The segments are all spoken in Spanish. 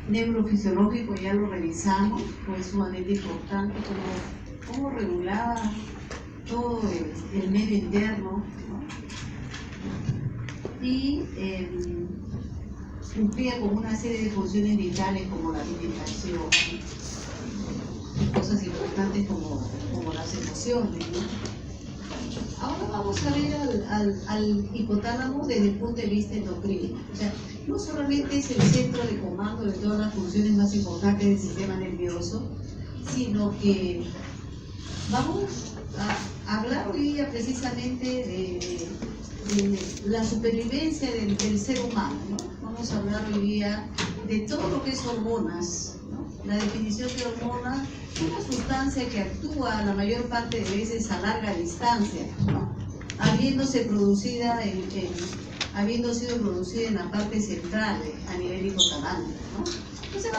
neurofisiológico ya lo revisamos, fue sumamente importante cómo regulaba todo el medio interno, ¿no? Y cumplía con una serie de funciones vitales como la alimentación y cosas importantes como las emociones, ¿no? Ahora vamos a ver al hipotálamo desde el punto de vista endocrino. O sea, no solamente es el centro de comando de todas las funciones más importantes del sistema nervioso, sino que vamos a hablar hoy día precisamente de la supervivencia del ser humano, ¿no? Vamos a hablar hoy día de todo lo que es hormonas, ¿no? La definición de hormona es una sustancia que actúa la mayor parte de veces a larga distancia, ¿no? Habiendo sido producida en la parte central a nivel hipotalámico, ¿no? Entonces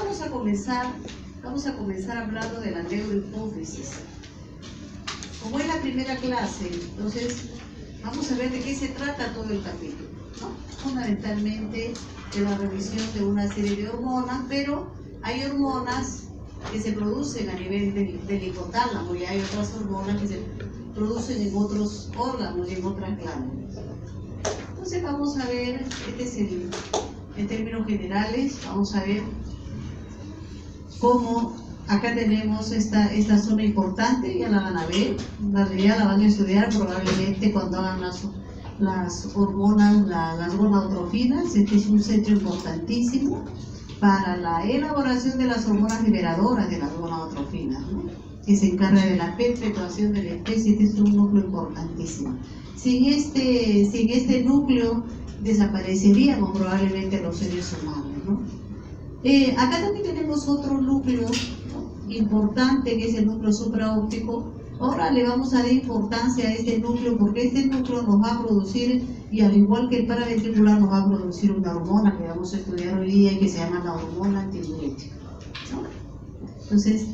vamos a comenzar hablando de la neurohipófisis. Como es la primera clase, entonces vamos a ver de qué se trata todo el capítulo, ¿no? Fundamentalmente de la revisión de una serie de hormonas, pero hay hormonas que se producen a nivel del hipotálamo y hay otras hormonas que se producen en otros órganos y en otras glándulas. Entonces vamos a ver, en términos generales, vamos a ver cómo acá tenemos esta zona importante, ya la van a ver, ya la van a estudiar probablemente cuando hagan las hormonas, las gonadotrofinas. Este es un centro importantísimo para la elaboración de las hormonas liberadoras de las gonadotrofinas, ¿no? Que se encarga de la perpetuación de la especie. Este es un núcleo importantísimo. Sin este núcleo desapareceríamos probablemente los seres humanos, ¿no? Acá también tenemos otro núcleo, ¿no?, importante, que es el núcleo supraóptico. Ahora le vamos a dar importancia a este núcleo porque este núcleo nos va a producir, y al igual que el paraventricular, nos va a producir una hormona que vamos a estudiar hoy día y que se llama la hormona antidiurética, ¿no? Entonces,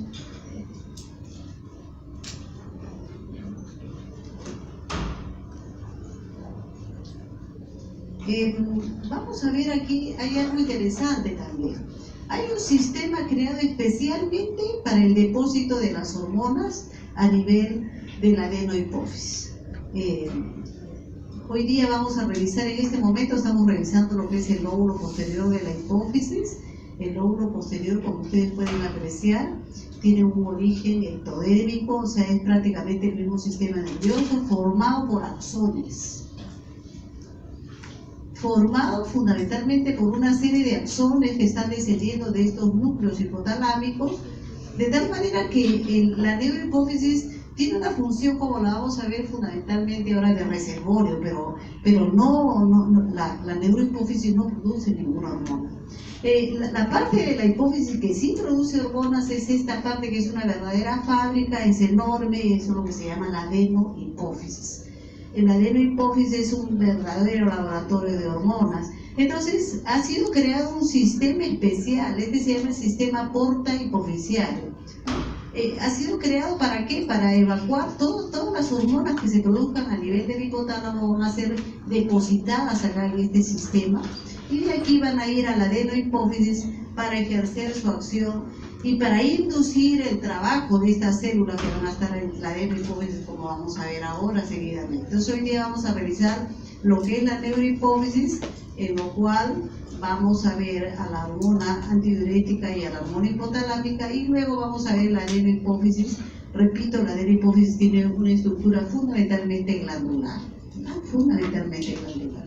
vamos a ver aquí, hay algo interesante también. Hay un sistema creado especialmente para el depósito de las hormonas a nivel de la adenohipófisis. Hoy día vamos a revisar, en este momento estamos revisando lo que es el lóbulo posterior de la hipófisis. El lóbulo posterior, como ustedes pueden apreciar, tiene un origen ectodérmico, o sea, es prácticamente el mismo sistema nervioso formado por axones. Formado fundamentalmente por una serie de axones que están descendiendo de estos núcleos hipotalámicos, de tal manera que la neurohipófisis tiene una función, como la vamos a ver, fundamentalmente ahora de reservorio, pero la neurohipófisis no produce ninguna hormona. La parte de la hipófisis que sí produce hormonas es esta parte, que es una verdadera fábrica, es enorme, eso es lo que se llama la adenohipófisis. La adenohipófisis es un verdadero laboratorio de hormonas. Entonces, ha sido creado un sistema especial, este se llama el sistema porta hipofisiario. Ha sido creado ¿para qué? Para evacuar todas las hormonas que se produzcan a nivel del hipotálamo, van a ser depositadas acá en este sistema, y de aquí van a ir a la adenohipófisis para ejercer su acción y para inducir el trabajo de estas células que van a estar en la adenohipófisis, como vamos a ver ahora seguidamente. Entonces hoy día vamos a revisar lo que es la neurohipófisis, en lo cual vamos a ver a la hormona antidiurética y a la hormona hipotalámica, y luego vamos a ver la adenohipófisis. Repito, la adenohipófisis tiene una estructura fundamentalmente glandular, ¿no? Fundamentalmente glandular.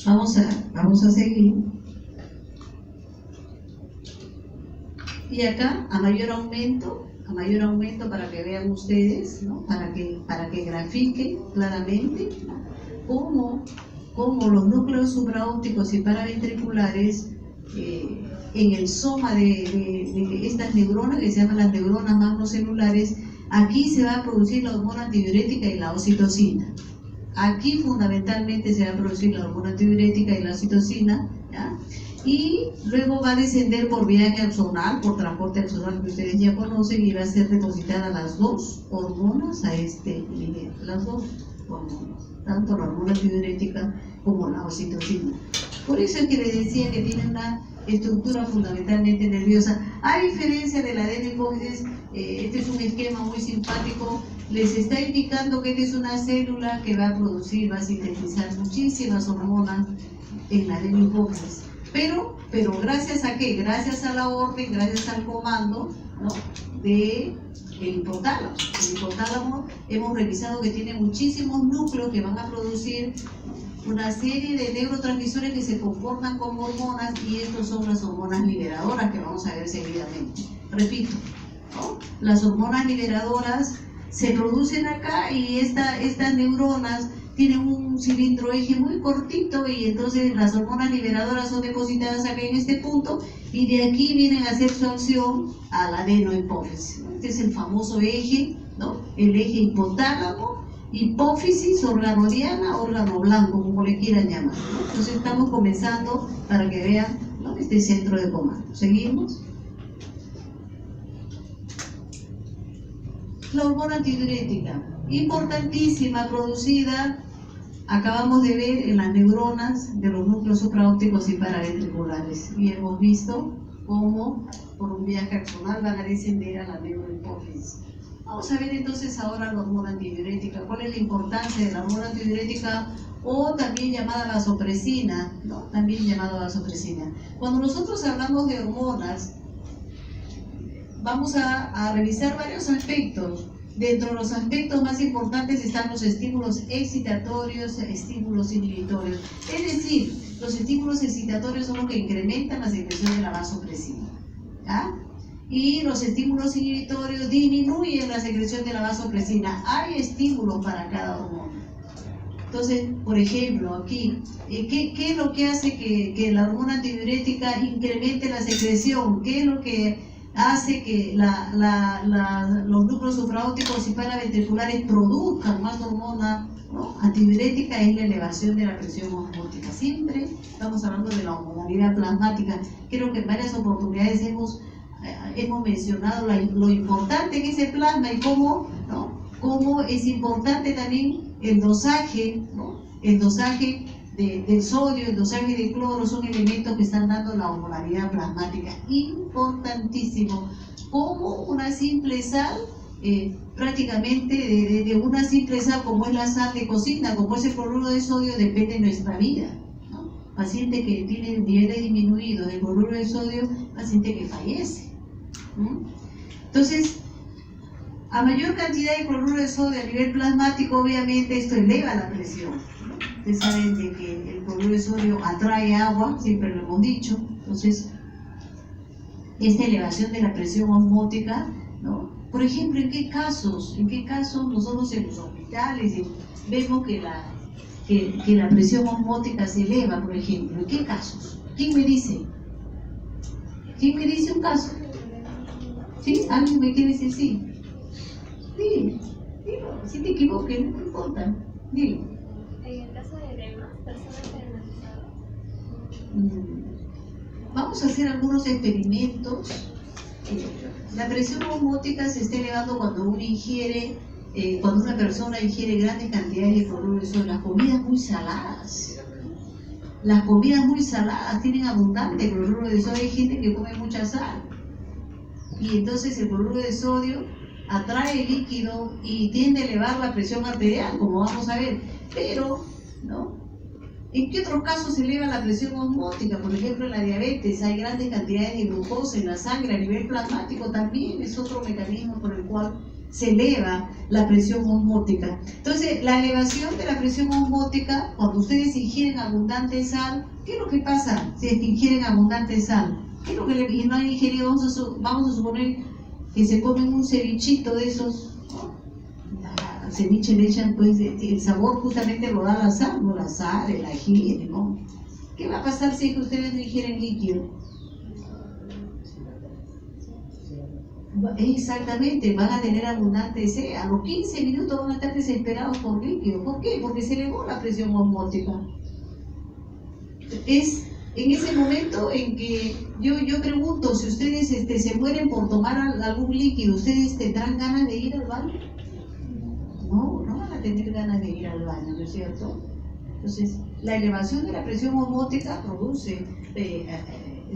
Vamos a seguir. Y acá, a mayor aumento para que vean ustedes, ¿no?, para que grafiquen claramente, ¿no?, cómo los núcleos supraópticos y paraventriculares en el soma de estas neuronas, que se llaman las neuronas magnocelulares, aquí se va a producir la hormona antidiurética y la oxitocina. Aquí fundamentalmente se va a producir la hormona antidiurética y la oxitocina, ¿ya? Y luego va a descender por viaje axonal, por transporte axonal que ustedes ya conocen, y va a ser depositada las dos hormonas a este nivel, las dos hormonas, tanto la hormona antidiurética como la oxitocina. Por eso es que les decía que tiene estructura fundamentalmente nerviosa. A diferencia de la adenohipófisis, este es un esquema muy simpático, les está indicando que esta es una célula que va a producir, va a sintetizar muchísimas hormonas en la adenohipófisis. Pero ¿gracias a qué? Gracias a la orden, gracias al comando, ¿no?, de el hipotálamo. El hipotálamo hemos revisado que tiene muchísimos núcleos que van a producir una serie de neurotransmisores que se comportan como hormonas, y estos son las hormonas liberadoras que vamos a ver seguidamente. Repito, ¿no?, las hormonas liberadoras se producen acá, y estas neuronas tienen un cilindro eje muy cortito, y entonces las hormonas liberadoras son depositadas acá en este punto, y de aquí vienen a hacer su acción a la adenohipófisis. Este es el famoso eje, ¿no?, el eje hipotálamo, hipófisis, órgano diana, órgano blanco, como le quieran llamar, ¿no? Entonces estamos comenzando para que vean, ¿no?, este centro de comando. ¿Seguimos? La hormona antidiurética, importantísima, producida, acabamos de ver, en las neuronas de los núcleos supraópticos y paraventriculares, y hemos visto cómo por un viaje axonal van a descender a la neurohipófisis. Vamos a ver entonces ahora la hormona antidiurética. ¿Cuál es la importancia de la hormona antidiurética, o también llamada vasopresina, ¿no? También llamada vasopresina. Cuando nosotros hablamos de hormonas, vamos a revisar varios aspectos. Dentro de los aspectos más importantes están los estímulos excitatorios, estímulos inhibitorios. Es decir, los estímulos excitatorios son los que incrementan la secreción de la vasopresina, ¿ya?, y los estímulos inhibitorios disminuyen la secreción de la vasopresina. Hay estímulos para cada hormona. Entonces, por ejemplo, aquí, ¿qué es lo que hace que la hormona antidiurética incremente la secreción? ¿Qué es lo que hace que los núcleos supraópticos y paraventriculares produzcan más hormona, ¿no?, antidiurética? Es la elevación de la presión osmótica. Siempre estamos hablando de la osmolaridad plasmática. Creo que en varias oportunidades hemos mencionado lo importante que es el plasma, y cómo, ¿no?, cómo es importante también el dosaje, ¿no?, el dosaje del sodio, el dosaje de cloro, son elementos que están dando la osmolaridad plasmática. Importantísimo. Como una simple sal, prácticamente de una simple sal como es la sal de cocina, como es el cloruro de sodio, depende de nuestra vida, ¿no? Paciente que tiene niveles disminuidos de cloruro de sodio, paciente que fallece. Entonces, a mayor cantidad de cloruro de sodio a nivel plasmático, obviamente esto eleva la presión. Ustedes saben de que el cloruro de sodio atrae agua, siempre lo hemos dicho. Entonces, esta elevación de la presión osmótica, ¿no? Por ejemplo, ¿en qué casos nosotros en los hospitales vemos que la presión osmótica se eleva, por ejemplo? ¿En qué casos? ¿Quién me dice? ¿Quién me dice un caso? ¿Sí? ¿Alguien me quiere decir sí? Dilo, si te equivoques, no importa, dilo. En el caso de edemas, personas diagnosticadas. Vamos a hacer algunos experimentos. La presión osmótica se está elevando cuando cuando una persona ingiere grandes cantidades de cloruro de sodio. Las comidas muy saladas. Las comidas muy saladas tienen abundante cloruro de sodio. Hay gente que come mucha sal, y entonces el cloruro de sodio atrae el líquido y tiende a elevar la presión arterial, como vamos a ver. Pero, ¿no?, ¿en qué otros casos se eleva la presión osmótica? Por ejemplo, en la diabetes hay grandes cantidades de glucosa en la sangre a nivel plasmático, también es otro mecanismo por el cual se eleva la presión osmótica. Entonces, la elevación de la presión osmótica, cuando ustedes ingieren abundante sal, ¿qué es lo que pasa si es que ingieren abundante sal? ¿Qué es lo que y no han ingerido? Vamos a suponer que se comen un cevichito de esos, ¿no? Al ceviche le echan, pues, el sabor justamente lo da la sal, ¿no? La sal, el ají, el limón. ¿Qué va a pasar si es que ustedes no ingieren líquido? Exactamente, van a tener abundante sed. A los 15 minutos van a estar desesperados por líquido. ¿Por qué? Porque se elevó la presión osmótica. Es en ese momento en que yo pregunto, si ustedes se mueren por tomar algún líquido, ¿ustedes tendrán ganas de ir al baño? No van a tener ganas de ir al baño, ¿no es cierto? Entonces, la elevación de la presión osmótica produce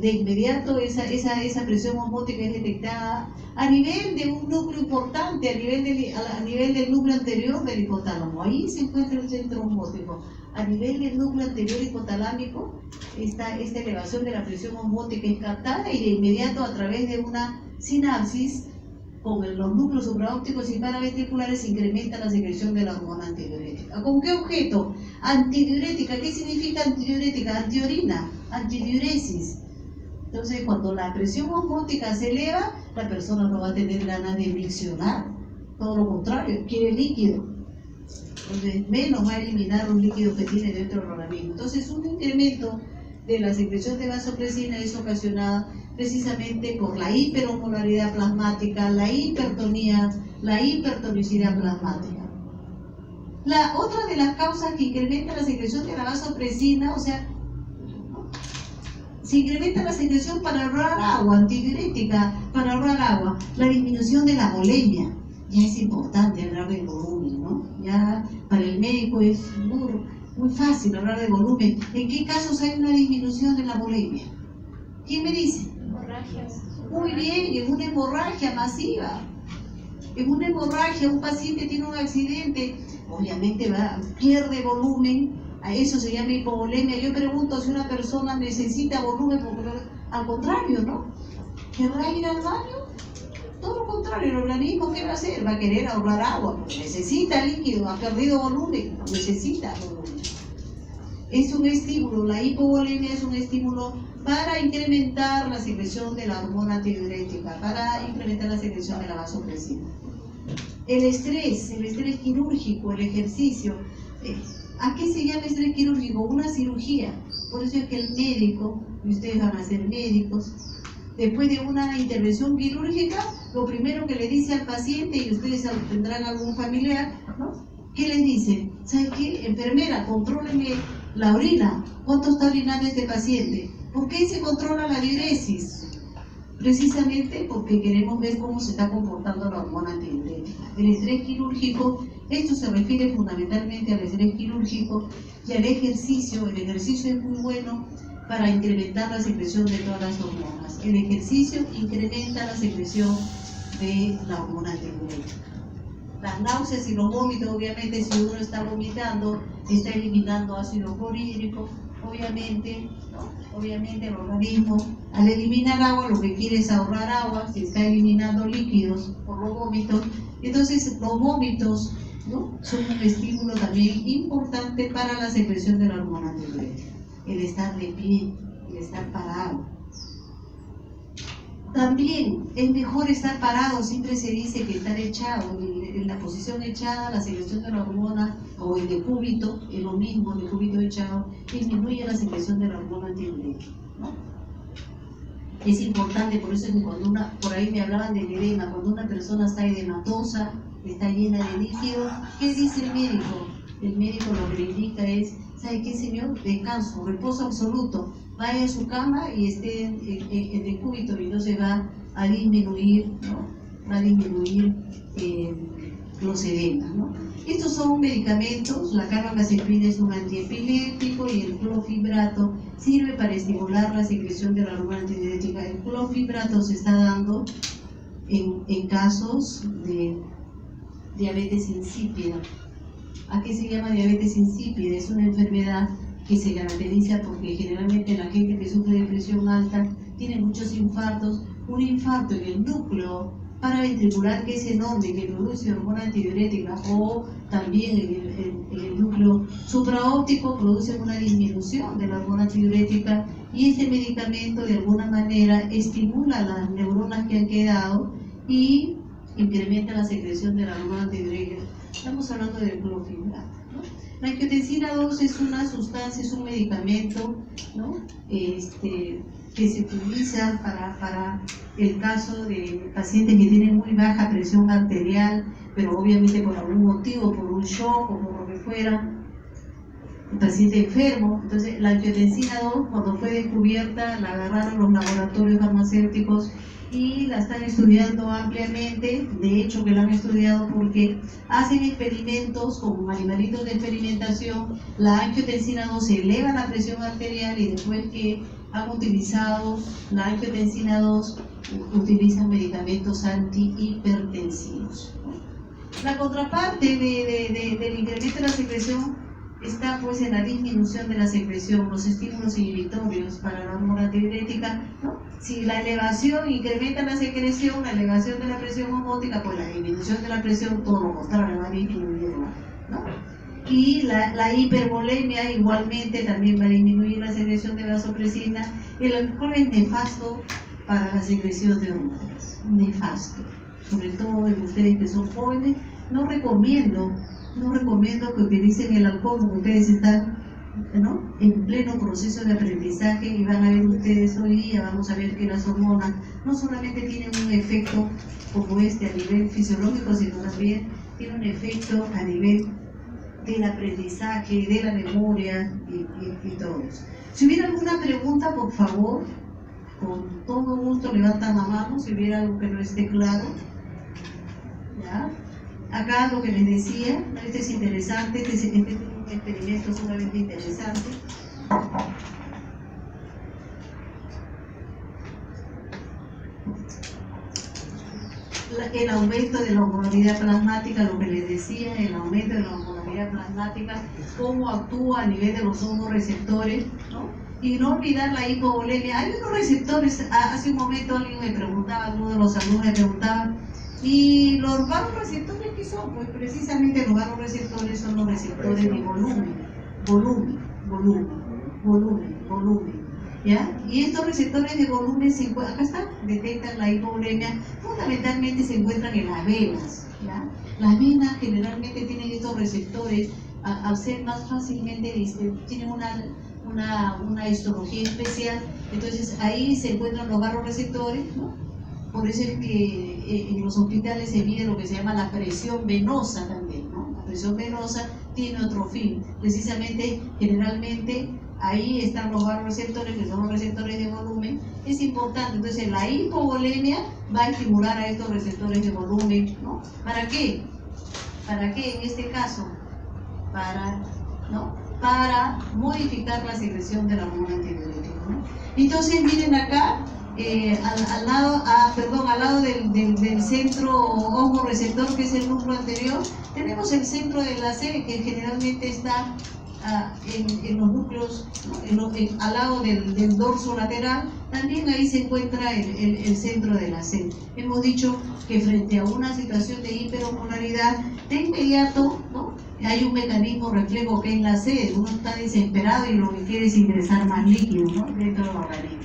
de inmediato esa presión osmótica es detectada a nivel de un núcleo importante, a nivel del núcleo anterior del hipotálamo. Ahí se encuentra el centro osmótico. A nivel del núcleo anterior hipotalámico, esta elevación de la presión osmótica es captada y de inmediato a través de una sinapsis con los núcleos supraópticos y paraventriculares se incrementa la secreción de la hormona antidiurética. ¿Con qué objeto? Antidiurética. ¿Qué significa antidiurética? Antiorina, antidiuresis. Entonces, cuando la presión osmótica se eleva, la persona no va a tener ganas de miccionar. Todo lo contrario, quiere líquido. Entonces, menos va a eliminar los líquidos que tiene dentro del organismo. Entonces, un incremento de la secreción de vasopresina es ocasionada precisamente por la hiperosmolaridad plasmática, la hipertonía, la hipertonicidad plasmática. La otra de las causas que incrementa la secreción de la vasopresina, o sea, se incrementa la secreción para ahorrar agua, antidiurética, para ahorrar agua, la disminución de la volemia. Ya es importante hablar del volumen, ¿no? Ya para el médico es muy fácil hablar de volumen. ¿En qué casos hay una disminución de la volemia? ¿Quién me dice? Hemorragias. Muy bien, en una hemorragia masiva. En una hemorragia, un paciente tiene un accidente, obviamente pierde volumen, a eso se llama hipovolemia. Yo pregunto si una persona necesita volumen, porque al contrario, ¿no? ¿Querrá ir al baño? Todo lo contrario, el organismo, ¿qué va a hacer? Va a querer ahorrar agua, porque necesita líquido, ha perdido volumen, necesita volumen. Es un estímulo, la hipovolemia es un estímulo para incrementar la secreción de la hormona antidiurética, para incrementar la secreción de la vasopresina. El estrés quirúrgico, el ejercicio. ¿A qué se llama estrés quirúrgico? Una cirugía. Por eso es que el médico, y ustedes van a ser médicos, después de una intervención quirúrgica, lo primero que le dice al paciente, y ustedes tendrán algún familiar, ¿no? ¿Qué les dice? ¿Sabe qué? Enfermera, contróleme la orina. ¿Cuánto está orinando este paciente? ¿Por qué se controla la diuresis? Precisamente porque queremos ver cómo se está comportando la hormona antidiurética. El estrés quirúrgico, esto se refiere fundamentalmente al estrés quirúrgico y al ejercicio. El ejercicio es muy bueno para incrementar la secreción de todas las hormonas. El ejercicio incrementa la secreción de la hormona antidiurética. Las náuseas y los vómitos, obviamente, si uno está vomitando, está eliminando ácido clorhídrico, obviamente, ¿no? Obviamente el organismo, al eliminar agua, lo que quiere es ahorrar agua, si está eliminando líquidos por los vómitos. Entonces, los vómitos, ¿no?, son un estímulo también importante para la secreción de la hormona antidiurética. El estar de pie, el estar parado. También es mejor estar parado, siempre se dice que estar echado, en la posición echada, la secreción de la hormona, o el decúbito, es lo mismo, el decúbito echado, disminuye la secreción de la hormona antidiurética, ¿no? Es importante, por eso es que cuando por ahí me hablaban del edema, cuando una persona está edematosa, está llena de líquido, ¿qué dice el médico? El médico lo que le indica es, ¿sabe qué, señor? Descanso, reposo absoluto. Vaya a su cama y esté en decúbito, y entonces va a disminuir, ¿no? Va a disminuir los edemas, ¿no? Estos son medicamentos. La carbamazepina es un antiepiléptico y el clofebrato sirve para estimular la secreción de la hormona antidiurética. El clofebrato se está dando en casos de diabetes insípida. ¿A qué se llama diabetes insípida? Es una enfermedad que se caracteriza porque generalmente la gente que sufre de presión alta tiene muchos infartos. Un infarto en el núcleo paraventricular, que es enorme, que produce hormona antidiurética, o también en el núcleo supraóptico, produce una disminución de la hormona antidiurética, y este medicamento de alguna manera estimula las neuronas que han quedado y incrementa la secreción de la hormona antidiurética. Estamos hablando del clofebrato, ¿no? La angiotensina 2 es una sustancia, es un medicamento, ¿no?, que se utiliza para el caso de pacientes que tienen muy baja presión arterial, pero obviamente por algún motivo, por un shock o por lo que fuera, el paciente enfermo. Entonces, la angiotensina 2, cuando fue descubierta, la agarraron los laboratorios farmacéuticos y la están estudiando ampliamente. De hecho, que la han estudiado porque hacen experimentos con animalitos de experimentación. La angiotensina 2 eleva la presión arterial, y después que han utilizado la angiotensina 2, utilizan medicamentos antihipertensivos. La contraparte del incremento de la secreción está pues en la disminución de la secreción, los estímulos inhibitorios para la hormona antidiurética, ¿no? Si la elevación incrementa la secreción, la elevación de la presión osmótica, pues la disminución de la presión, todo lo contrario, va a disminuirla, ¿no? Y la hipervolemia igualmente también va a disminuir la secreción de vasopresina. El alcohol es nefasto para la secreción de hormonas, nefasto, sobre todo en ustedes que son jóvenes. No recomiendo que utilicen el alcohol porque ustedes están, ¿no?, en pleno proceso de aprendizaje, y van a ver ustedes hoy día, vamos a ver que las hormonas no solamente tienen un efecto como este a nivel fisiológico, sino también tienen un efecto a nivel del aprendizaje, de la memoria y todo eso. Si hubiera alguna pregunta, por favor, con todo gusto levantan la mano si hubiera algo que no esté claro. ¿Ya? Acá lo que les decía, este es interesante, este es un experimento sumamente interesante. El aumento de la osmolaridad plasmática, lo que les decía, el aumento de la osmolaridad plasmática, cómo actúa a nivel de los hormonoreceptores, ¿no? Y no olvidar la hipovolemia. Hay unos receptores, hace un momento alguien me preguntaba, uno de los alumnos me preguntaba, ¿y los vasoreceptores qué son? Pues precisamente los vasoreceptores son los receptores de volumen. ¿Ya? Y estos receptores de volumen se encuentran, acá están, detectan la hipovolemia, fundamentalmente se encuentran en las venas. ¿Ya? Las venas generalmente tienen estos receptores, al ser más fácilmente, tienen una histología especial, entonces ahí se encuentran los vasoreceptores, ¿no? Por eso es que en los hospitales se mide lo que se llama la presión venosa también, ¿no? La presión venosa tiene otro fin, precisamente, generalmente, ahí están los vasoreceptores, que son los receptores de volumen. Es importante, entonces la hipovolemia va a estimular a estos receptores de volumen, ¿no? ¿Para qué? ¿Para qué en este caso? Para modificar la secreción de la hormona antidiurética, ¿no? Entonces miren acá, al lado del centro osmoreceptor, que es el núcleo anterior, tenemos el centro de la C, que generalmente está en los núcleos, ¿no? Al lado del dorso lateral. También ahí se encuentra el centro de la C. Hemos dicho que frente a una situación de hiperosmolaridad, de inmediato, ¿no?, hay un mecanismo reflejo que es la C. Uno está desesperado y lo que quiere es ingresar más líquido, ¿no?, dentro del organismo.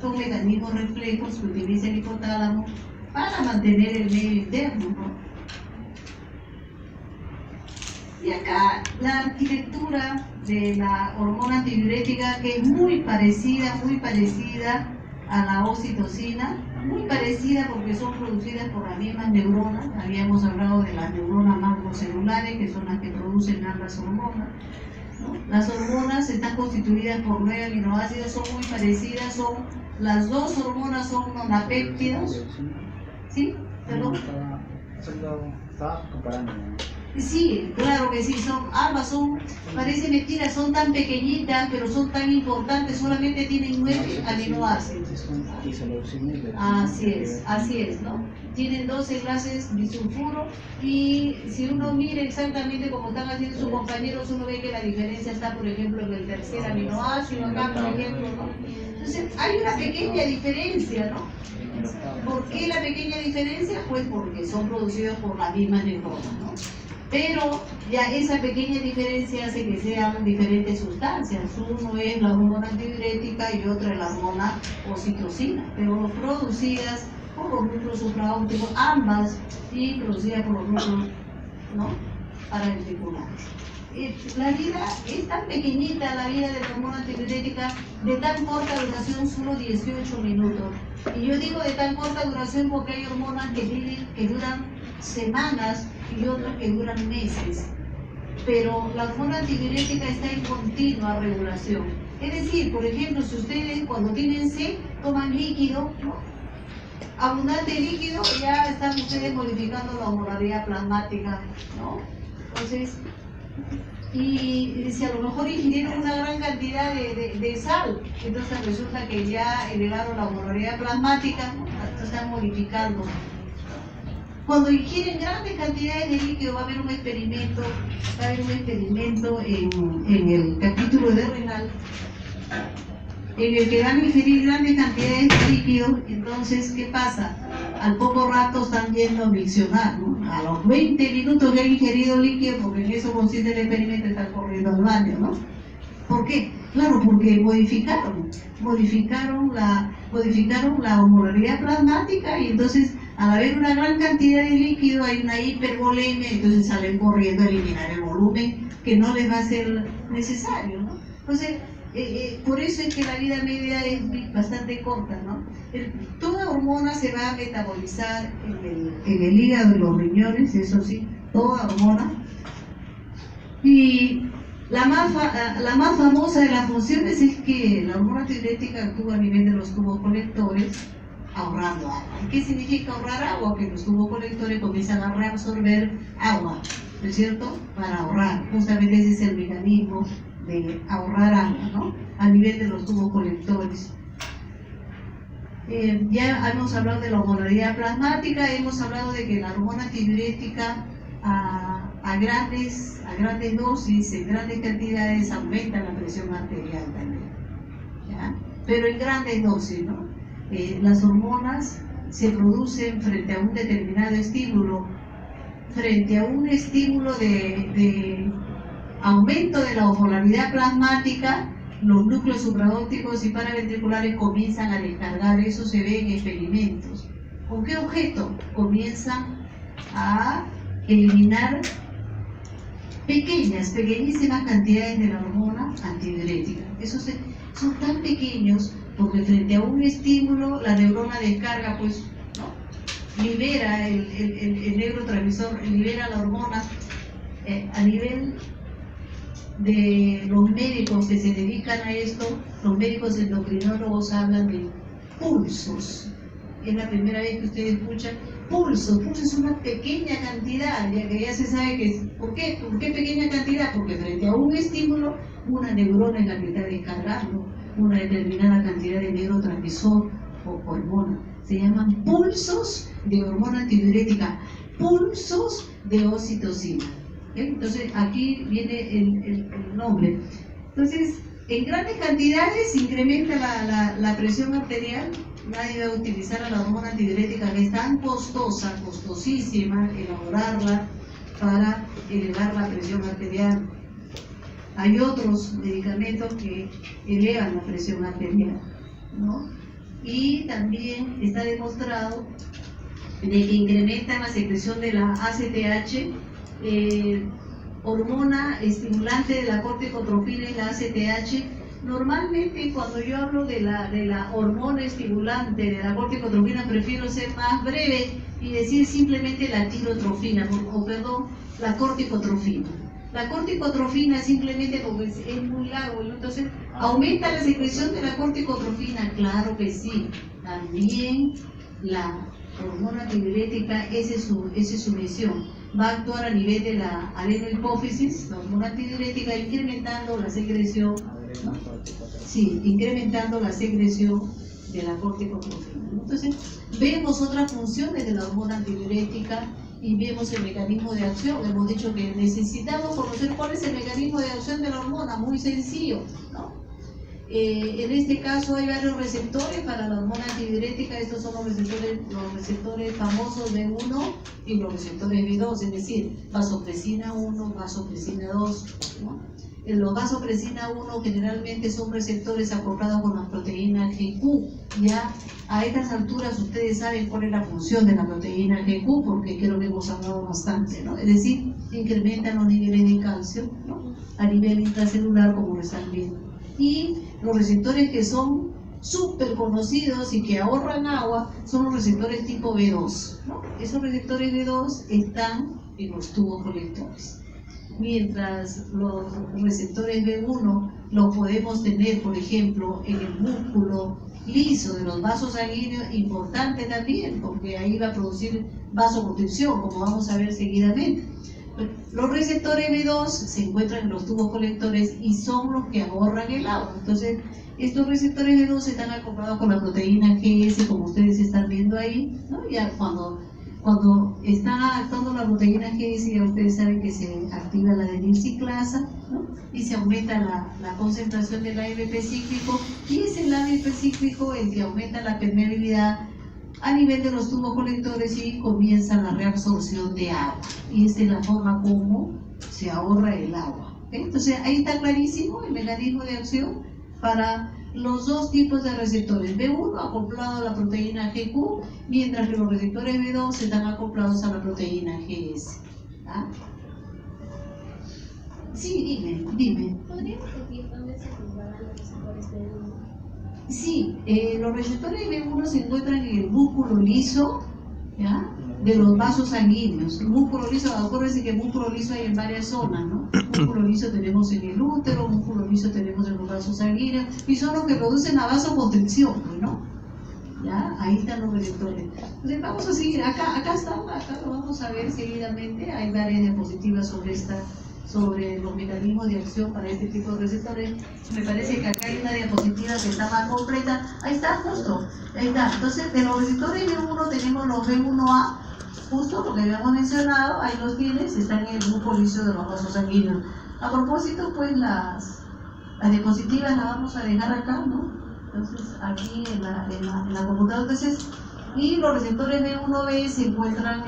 Son mecanismos reflejos que utiliza el hipotálamo para mantener el medio interno, ¿no? Y acá la arquitectura de la hormona antidiurética, que es muy parecida a la oxitocina, muy parecida porque son producidas por las mismas neuronas. Habíamos hablado de las neuronas macrocelulares, que son las que producen ambas hormonas, ¿no? Las hormonas están constituidas por 9 aminoácidos, son muy parecidas, las dos hormonas son monopéptidos. ¿Sí? ¿Perdón? Estaba comparando, ¿no? Sí, claro que sí, ambas parece mentira, son tan pequeñitas, pero son tan importantes, solamente tienen 9 aminoácidos. Así es, ¿no? Tienen 2 enlaces bisulfuro, y si uno mira exactamente como están haciendo sus compañeros, uno ve que la diferencia está, por ejemplo, en el tercer aminoácido, acá, por ejemplo, ¿no? Entonces, hay una pequeña diferencia, ¿no? ¿Por qué la pequeña diferencia? Pues porque son producidos por las mismas neuronas, ¿no? Pero ya esa pequeña diferencia hace que sean diferentes sustancias. Uno es la hormona antidiurética y otro es la hormona oxitocina, pero producidas por los núcleos supraópticos, ambas, y producidas por los núcleos, ¿no?, paraventriculares. La vida es tan pequeñita, la vida de la hormona antidiurética, de tan corta duración, solo 18 minutos. Y yo digo de tan corta duración porque hay hormonas que duran semanas y otras que duran meses. Pero la hormona antidiurética está en continua regulación. Es decir, por ejemplo, si ustedes cuando tienen sed toman líquido, ¿no?, abundante líquido, ya están ustedes modificando la osmolaridad plasmática, ¿no? Entonces, y si a lo mejor ingirieron una gran cantidad de sal, entonces resulta que ya elevaron la osmolaridad plasmática, están modificando. Cuando ingieren grandes cantidades de líquido va a haber un experimento, en el capítulo de renal, en el que van a ingerir grandes cantidades de líquido. Entonces, ¿qué pasa? Al poco rato están yendo a miccionar, ¿no? A los 20 minutos que han ingerido líquido, porque en eso consiste el experimento, están corriendo al baño, ¿no? ¿Por qué? Claro, porque modificaron la osmolaridad plasmática, y entonces al haber una gran cantidad de líquido hay una hipervolemia, entonces salen corriendo a eliminar el volumen que no les va a ser necesario, ¿no? Entonces, por eso es que la vida media es bastante corta, ¿no? Toda hormona se va a metabolizar en el hígado y los riñones, eso sí, toda hormona. Y la más famosa de las funciones es que la hormona tiroides actúa a nivel de los tubos colectores, ahorrando agua. ¿Qué significa ahorrar agua? Que los tubos colectores comienzan a reabsorber agua, ¿no es cierto? Para ahorrar. Justamente ese es el mecanismo de ahorrar agua, ¿no? A nivel de los tubos colectores. Ya hemos hablado de la osmolaridad plasmática, hemos hablado de que la hormona antidiurética a grandes dosis, en grandes cantidades, aumenta la presión arterial también, ¿ya? Pero en grandes dosis, ¿no? Las hormonas se producen frente a un determinado estímulo, frente a un estímulo de aumento de la osmolaridad plasmática. Los núcleos supraópticos y paraventriculares comienzan a descargar, eso se ve en experimentos. ¿Con qué objeto? Comienzan a eliminar pequeñísimas cantidades de la hormona antidiurética. Son tan pequeños porque frente a un estímulo la neurona descarga, pues, ¿no? Libera el neurotransmisor, libera la hormona. A nivel de los médicos que se dedican a esto, los médicos endocrinólogos hablan de pulsos. Es la primera vez que ustedes escuchan pulsos. Pulsos es una pequeña cantidad, ya que ya se sabe que ¿por qué pequeña cantidad? Porque frente a un estímulo, una neurona es la que está descargando una determinada cantidad de neurotransmisor o hormona. Se llaman pulsos de hormona antidiurética, pulsos de oxitocina. Entonces aquí viene el nombre. Entonces, en grandes cantidades incrementa la presión arterial. Nadie va a utilizar a la hormona antidiurética, que es tan costosísima elaborarla para elevar la presión arterial. Hay otros medicamentos que elevan la presión arterial, ¿no? Y también está demostrado de que incrementan la secreción de la ACTH, hormona estimulante de la corticotrofina y la ACTH. Normalmente cuando yo hablo de la hormona estimulante de la corticotrofina, prefiero ser más breve y decir simplemente la tirotrofina, la corticotrofina. La corticotrofina simplemente porque es muy largo, ¿no? Entonces, ¿aumenta la secreción de la corticotrofina? Claro que sí. También la hormona antidiurética, esa es su misión. Va a actuar a nivel de la adenohipófisis, la hormona antidiurética, incrementando la secreción, ¿no? Sí, incrementando la secreción de la corticotrofina. Entonces, vemos otras funciones de la hormona antidiurética y vemos el mecanismo de acción. Hemos dicho que necesitamos conocer cuál es el mecanismo de acción de la hormona, muy sencillo, ¿no? En este caso hay varios receptores para la hormona antidiurética. Estos son los receptores famosos B1 y los receptores B2, es decir, vasopresina 1, vasopresina 2, ¿no? Los vasopresina 1 generalmente son receptores acoplados con la proteína GQ. Ya a estas alturas ustedes saben cuál es la función de la proteína GQ, porque creo que hemos hablado bastante, ¿no? Es decir, incrementan los niveles de calcio, ¿no? A nivel intracelular, como lo están viendo. Y los receptores que son súper conocidos y que ahorran agua son los receptores tipo B2, ¿no? Esos receptores B2 están en los tubos colectores, mientras los receptores B1 los podemos tener, por ejemplo, en el músculo liso de los vasos sanguíneos, importante también, porque ahí va a producir vasoconstricción, como vamos a ver seguidamente. Los receptores B2 se encuentran en los tubos colectores y son los que ahorran el agua. Entonces, estos receptores B2 están acoplados con la proteína GS, como ustedes están viendo ahí, ¿no? Ya cuando está actuando la proteína GS, ya ustedes saben que se activa la adenilciclasa, ¿no? Y se aumenta la concentración del AMP cíclico, y es el AMP cíclico el que aumenta la permeabilidad a nivel de los tubos colectores y comienza la reabsorción de agua. Y esta es la forma como se ahorra el agua. ¿Ok? Entonces ahí está clarísimo el mecanismo de acción para los dos tipos de receptores. B1 acoplado a la proteína GQ, mientras que los receptores B2 están acoplados a la proteína GS. ¿Ah? Sí, dime. ¿Podría repetir dónde se encuentran los receptores B1? Sí, los receptores B1 se encuentran en el músculo liso, ¿ya?, de los vasos sanguíneos. El músculo liso, acuérdense que el músculo liso hay en varias zonas, ¿no? Músculo liso tenemos en el útero, músculo liso tenemos en los vasos sanguíneos, y son los que producen la vasoconstricción, ¿no? ¿Ya? Ahí están los receptores. Entonces vamos a seguir, acá lo vamos a ver seguidamente. Hay varias diapositivas sobre los mecanismos de acción para este tipo de receptores. Me parece que acá hay una diapositiva que está más completa. Ahí está, justo. Ahí está. Entonces, de los receptores B1 tenemos los B1A, justo lo que habíamos mencionado. Ahí los tienes, están en el músculo liso de los vasos sanguíneos. A propósito, pues las diapositivas las vamos a dejar acá, ¿no? Entonces, aquí en la computadora. Entonces, y los receptores B1B se encuentran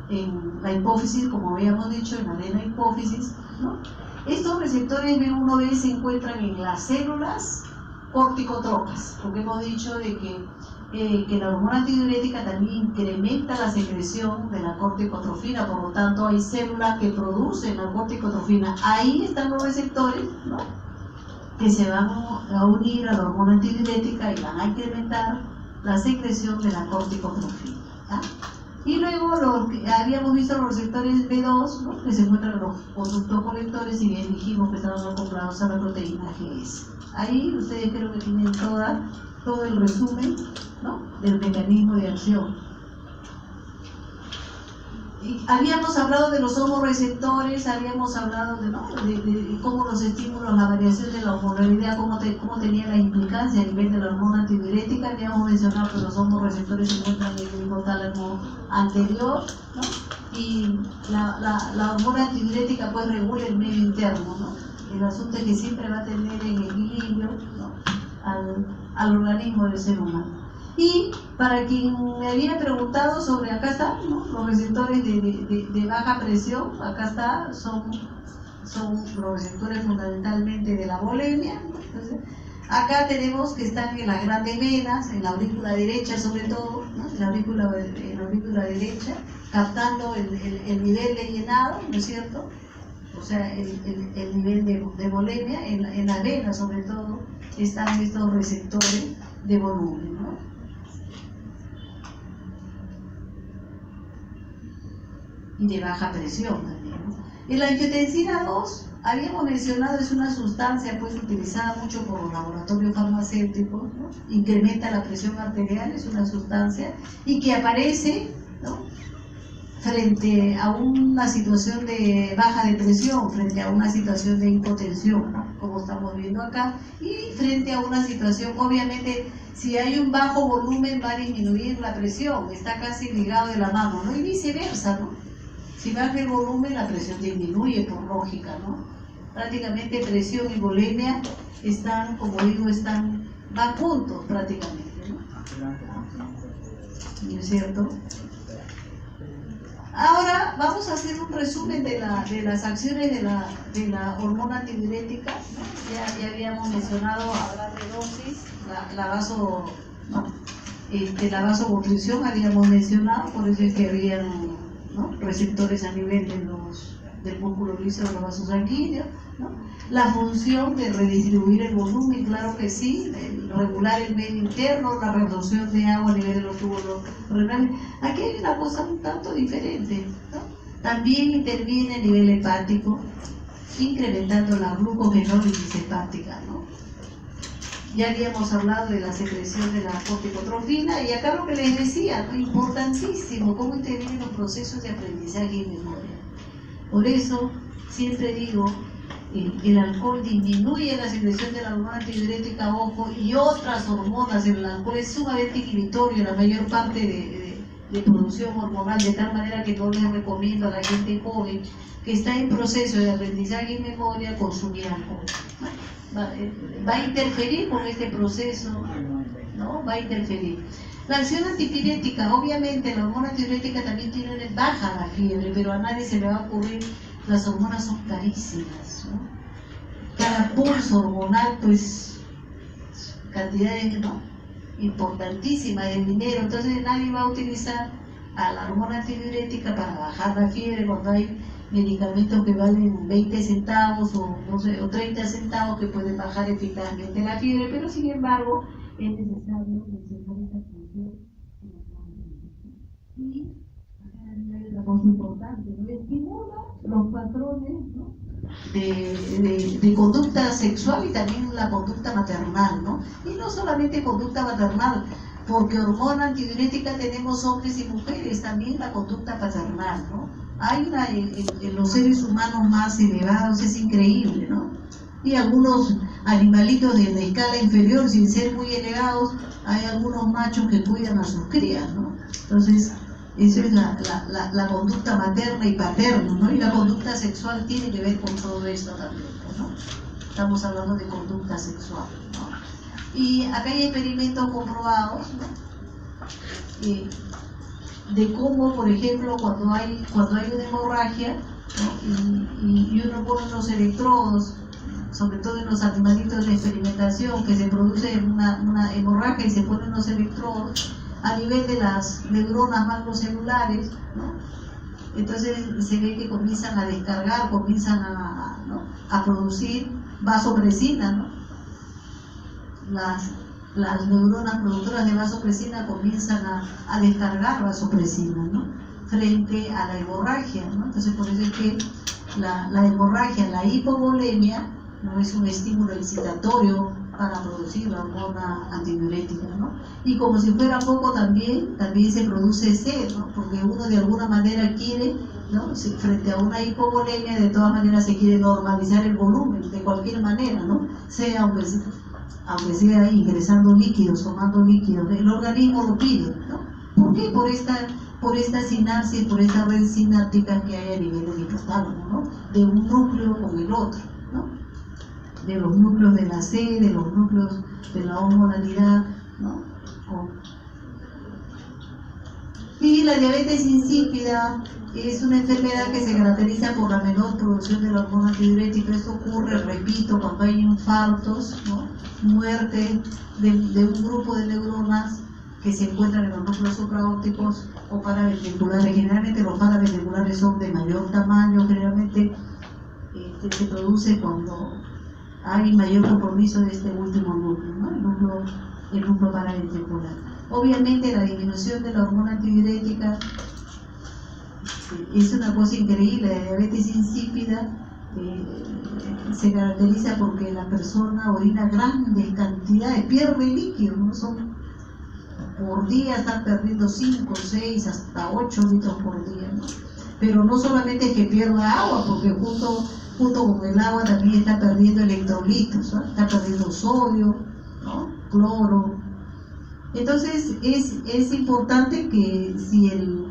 en la hipófisis, como habíamos dicho, en la adena hipófisis, ¿no? Estos receptores B1B se encuentran en las células corticotropas, porque hemos dicho de que la hormona antidiurética también incrementa la secreción de la corticotrofina, por lo tanto hay células que producen la corticotrofina. Ahí están los receptores, ¿no?, que se van a unir a la hormona antidiurética y van a incrementar la secreción de la corticotrofina, ¿ah? Y luego habíamos visto los receptores B2, ¿no?, que se encuentran en los conductos colectores, y bien dijimos que estaban acoplados a la proteína GS. Ahí ustedes creo que tienen todo el resumen, ¿no?, del mecanismo de acción. Y habíamos hablado de los homorreceptores, habíamos hablado de cómo los estímulos, la variación de la hormonalidad, cómo tenía la implicancia a nivel de la hormona antidiurética. Habíamos mencionado que los homorreceptores se encuentran en el hipotálamo anterior, ¿no? Y la hormona antidiurética pues regula el medio interno, ¿no? El asunto es que siempre va a tener en equilibrio, ¿no?, al organismo del ser humano. Y para quien me había preguntado sobre, acá está, ¿no?, los receptores de baja presión, acá está, son los receptores fundamentalmente de la bulimia, ¿no? Entonces, acá tenemos que están en las grandes venas, en la aurícula derecha sobre todo, ¿no?, en la aurícula derecha, captando el nivel de llenado, ¿no es cierto? O sea, el nivel de bulimia, en las venas sobre todo, están estos receptores de volumen, ¿no? Y de baja presión también, ¿no? Y la angiotensina 2, habíamos mencionado, es una sustancia pues utilizada mucho por los laboratorios farmacéuticos, ¿no? Incrementa la presión arterial, es una sustancia, y que aparece, ¿no?, frente a una situación de baja de presión, frente a una situación de hipotensión, ¿no?, como estamos viendo acá, y frente a una situación, obviamente, si hay un bajo volumen va a disminuir la presión, está casi ligado de la mano, ¿no?, y viceversa, ¿no? Si baja el volumen, la presión disminuye por lógica, ¿no? Prácticamente presión y bulimia están, como digo, van juntos prácticamente, ¿no? ¿No es cierto? Ahora vamos a hacer un resumen de las acciones de la hormona antidiurética, ¿no? Ya habíamos mencionado, hablar de dosis, la vasoconstricción habíamos mencionado, por eso es que habían, ¿no?, receptores a nivel del músculo liso de los vasos sanguíneos, ¿no? La función de redistribuir el volumen, claro que sí, regular el medio interno, la reabsorción de agua a nivel de los tubos renales. Aquí hay una cosa un tanto diferente, ¿no? También interviene a nivel hepático, incrementando la glucogenólisis hepática, ¿no? Ya habíamos hablado de la secreción de la corticotrofina, y acá lo que les decía, ¿no?, importantísimo, cómo intervienen los procesos de aprendizaje y memoria. Por eso siempre digo, el alcohol disminuye la secreción de la hormona antidiurética, ojo, y otras hormonas. El alcohol es sumamente inhibitorio, la mayor parte de producción hormonal, de tal manera que no les recomiendo a la gente joven que está en proceso de aprendizaje y memoria consumir alcohol. Va a interferir con este proceso, ¿no? Va a interferir. La acción antipirética, obviamente la hormona antidiurética también tiene baja la fiebre, pero a nadie se le va a ocurrir, las hormonas son carísimas, ¿no? Cada pulso hormonal, pues, cantidades, ¿no?, importantísimas de dinero. Entonces nadie va a utilizar a la hormona antidiurética para bajar la fiebre cuando hay medicamentos que valen 20 centavos o, no sé, o 30 centavos que pueden bajar eficazmente la fiebre, pero sin embargo es necesario mencionar esta función. Y acá hay otra cosa importante, ¿no? Estimula los patrones, ¿no?, de conducta sexual y también la conducta maternal, ¿no? Y no solamente conducta maternal, porque hormona antidiurética tenemos hombres y mujeres, también la conducta paternal, ¿no? Hay una en los seres humanos más elevados, es increíble, ¿no? Y algunos animalitos de la escala inferior, sin ser muy elevados, hay algunos machos que cuidan a sus crías, ¿no? Entonces, eso es la conducta materna y paterna, ¿no? Y la conducta sexual tiene que ver con todo esto también, ¿no? Estamos hablando de conducta sexual, ¿no? Y acá hay experimentos comprobados, ¿no?, de cómo, por ejemplo, cuando hay una hemorragia, ¿no?, y uno pone unos electrodos, sobre todo en los animalitos de experimentación, que se produce una hemorragia y se ponen unos electrodos a nivel de las neuronas macrocelulares, ¿no? Entonces se ve que comienzan a descargar, comienzan a producir vasopresina, ¿no? Las neuronas productoras de vasopresina comienzan a descargar vasopresina, ¿no?, frente a la hemorragia, ¿no? Entonces por eso es que la hemorragia, la hipovolemia, no es un estímulo excitatorio para producir la hormona antidiurética, ¿no? Y como si fuera poco también se produce sed, ¿no? Porque uno de alguna manera quiere, ¿no?, frente a una hipovolemia, de todas maneras se quiere normalizar el volumen, de cualquier manera, ¿no? Sea aunque sea ingresando líquidos, tomando líquidos, el organismo lo pide, ¿no? ¿Por qué? Por esta sinapsis, por esta red sináptica que hay a nivel del hipotálamo, ¿no?, de un núcleo con el otro, ¿no?, de los núcleos de la C, de los núcleos de la hormonalidad, ¿no? Y la diabetes insípida es una enfermedad que se caracteriza por la menor producción de la hormona antidiurética. Esto ocurre, repito, cuando hay infartos, ¿no?, muerte de un grupo de neuronas que se encuentran en los núcleos supraópticos o paraventriculares. Generalmente los paraventriculares son de mayor tamaño, generalmente se produce cuando hay mayor compromiso de este último núcleo, ¿no?, el núcleo paraventricular. Obviamente la disminución de la hormona antidiurética es una cosa increíble. La diabetes insípida se caracteriza porque la persona orina grandes cantidades, pierde líquidos, ¿no? Por día están perdiendo 5, 6, hasta 8 litros por día, ¿no? Pero no solamente es que pierda agua, porque junto con el agua también está perdiendo electrolitos, ¿no? Está perdiendo sodio, ¿no?, cloro. Entonces es importante que si el